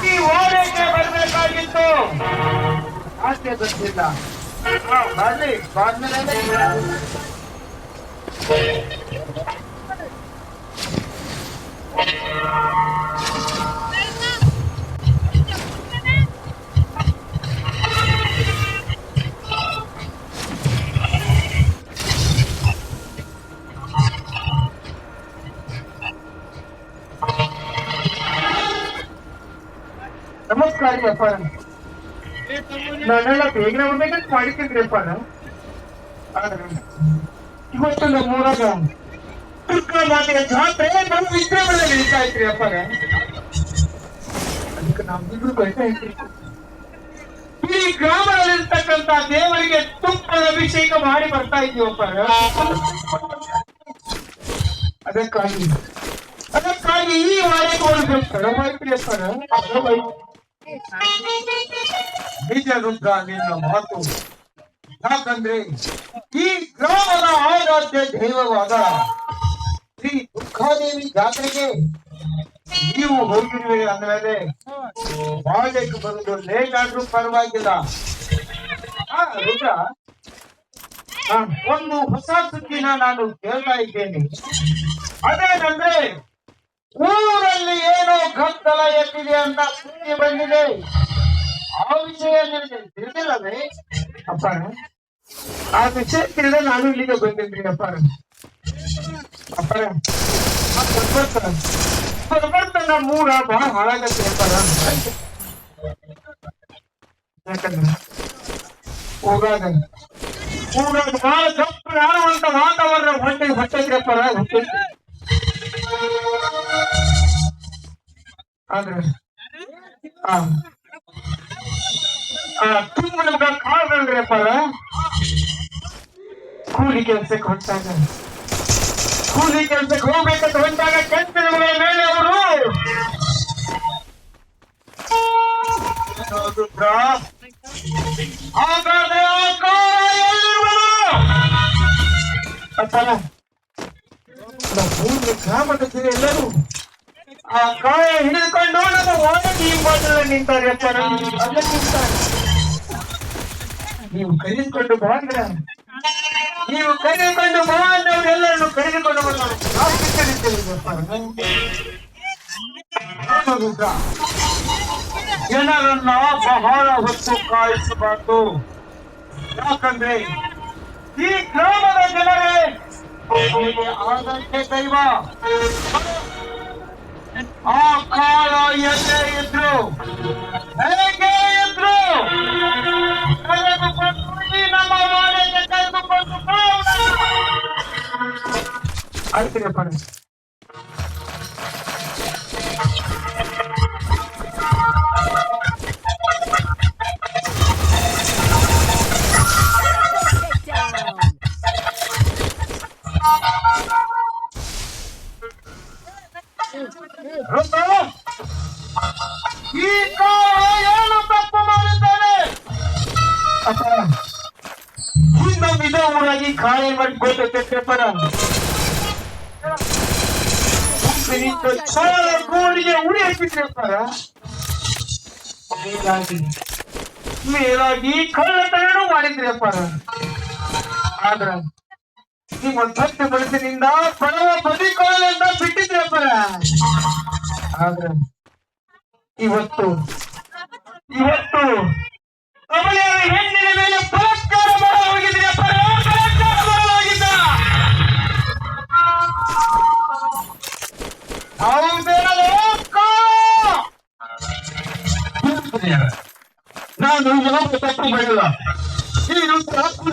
ಈ ಓಡಕ್ಕೆ ಬರ್ಬೇಕಾಗಿತ್ತು. ಆಸೆ ಗೊತ್ತಿಲ್ಲ. ಬರ್ಲಿ ಬಾದ್ಮೇಲೆ ನಮಸ್ಕಾರ ಅಪ್ಪ. ನಾನೆಲ್ಲ ಬೇಗನೆ ಬರ್ಬೇಕಂತ ಮಾಡಿದ್ರಿ ಅಪ್ಪ. ಇವತ್ತು ನಮ್ಮೂರಾಗ ದುರ್ಗಾ ಮಾತೆಯ ಜಾತ್ರೆ ನಮ್ಮ ವಿದ್ಯಾಮಂದಿರ ನಡೀತಾ ಐತ್ರಿ ಅಪ್ಪ. ಅದಕ್ಕೆ ನಾವಿಬ್ರು ಬಯಸ್ತಾ ಇದ್ರಿ ಈ ಗ್ರಾಮದಲ್ಲಿರ್ತಕ್ಕಂಥ ದೇವರಿಗೆ ತುಪ್ಪದ ಅಭಿಷೇಕ ಮಾಡಿ ಬರ್ತಾ ಇದ್ದೀವಪ್ಪ. ಅದಕ್ಕಾಗಿ ಈ ವಾರಕ್ಕೆ ಹೋಗ್ಬೇಕು ಅಪ್ಪ. ನಿಜ ರುದ್ರ ನಿನ್ನ ಮಾತು. ಯಾಕಂದ್ರೆ ಈ ಗ್ರಾಮದ ಆರಾಧ್ಯ ದೈವವಾದ ಶ್ರೀ ದುರ್ಗಾದೇವಿ ಜಾತ್ರೆಗೆ ನೀವು ಹೋಗಿರುವೆ ಅಂದ್ಮೇಲೆ ಬಾಳೆಗೆ ಬರುವುದು ಲೇಟ್ ಆದ್ರೂ ಪರವಾಗಿಲ್ಲ. ರುದ್ರ, ಒಂದು ಹೊಸ ಸುದ್ದಿನ ನಾನು ಕೇಳ್ತಾ ಇದ್ದೇನೆ. ಅದೇನಂದ್ರೆ ಊರಲ್ಲಿ ಏನೋ ಗದ್ದಲ ಎತ್ತಿದೆ ಅಂತ ಸುದ್ದಿ ಬಂದಿದೆ. ಆ ವಿಷಯ ನಿಮಗೆ ತಿಳಿದಿಲ್ಲವೇ ಅಪ್ಪ? ಆ ವಿಷಯ ತಿಳಿದ ನಾನು ಇಲ್ಲಿಗೆ ಬಂದಿದ್ದೀನಿ ಅಪ್ಪ. ಬರ್ಬರ್ತಾನ ಮೂರ ಬಹಳ ಹಾಳಾಗತ್ತೆ ಅಪ್ಪ. ಯಾಕಂದ್ರೆ ಊರಾಗ ಬಹಳ ಕಪ್ಪು ಆಡುವಂತ ವಾತಾವರಣ ಹೊಟ್ಟೈತ್ರಿ ಅಪ್ಪ. ಆದ್ರೆ ತುಂಬ ಕಾಳಲ್ರಿ ಅಪ್ಪ. ಕೂಲಿ ಕೆಲ್ಸಕ್ಕೆ ಹೋಗ್ಬೇಕಂತ ಹೊಂಟಾಗ ಕೆಂಪಗಳ ಮೇಲೆ ಅವರು ಗ್ರಾಮದ ಜನ ಎಲ್ಲರೂ ಆ ಕಾಯ ಹಿಡಿದುಕೊಂಡು ನಮ್ಮ ಒಳಗೆ ಈ ಬಾಜಲ್ಲಿ ನಿಂತಾರೆ ಅಪ್ಪ. ಅಲ್ಲೇ ನಿಂತಾರೆ. ನೀವು ಕರೆದುಕೊಂಡು ಬಂದ್ರ ಎಲ್ಲರನ್ನು ಕರೆದುಕೊಂಡು ಬಂದರು. ಜನರನ್ನ ಬಹಳ ಹೊತ್ತು ಕಾಯಿಸಬಾರ್ದು. ಯಾಕಂದ್ರೆ ಈ ಗ್ರಾಮದ ಜನರೇ ಆದಂತೆ ದೈವ. ಆ ಕಾಲ ಎಲ್ಲೇ ಇದ್ರು ಹೇಗೆ ಇದ್ರು ನಮ್ಮ ವಾಡೆಗೆ ಕರೆದುಕೊಂಡು ಆಯ್ತೀರಪ್ಪ. ಈ ಕಾಲ ಏನು ತಪ್ಪು ಮಾಡಿದ್ದಾನೆ ಅಪ್ಪ? ಇನ್ನೊಂದಿದೆ ಊರಾಗಿ ಕಾಳೆ ಮಾಡಿಕೊಟ್ಟೆಪ್ಪರ. ಗೋಳಿಗೆ ಉಳಿ ಹಾಕಿದ್ರಪ್ಪರ. ಮೇಲಾಗಿ ಕಳ್ಳತನೂ ಮಾಡಿದ್ರಪ್ಪರ. ಆದ್ರ ನಿಮ್ಮ ಸತ್ಯ ಮನಸ್ಸಿನಿಂದ ಬಡವ ಬದುಕೊಳ್ಳಲೆಂದ ಬಿಟ್ಟಿದ್ರಪ್ಪರ. ಆದ್ರ ಇವತ್ತು ಹೆಣ್ಣಿನ ಮೇಲೆ ಬಲಾತ್ಕಾರ ಮಾಡ ಹೋಗಿದ್ರಿ ಅಪ್ಪ. ನಾನು ಯಾವ ತಪ್ಪು ಮಾಡಿಲ್ಲ. ನೀನು ತಪ್ಪು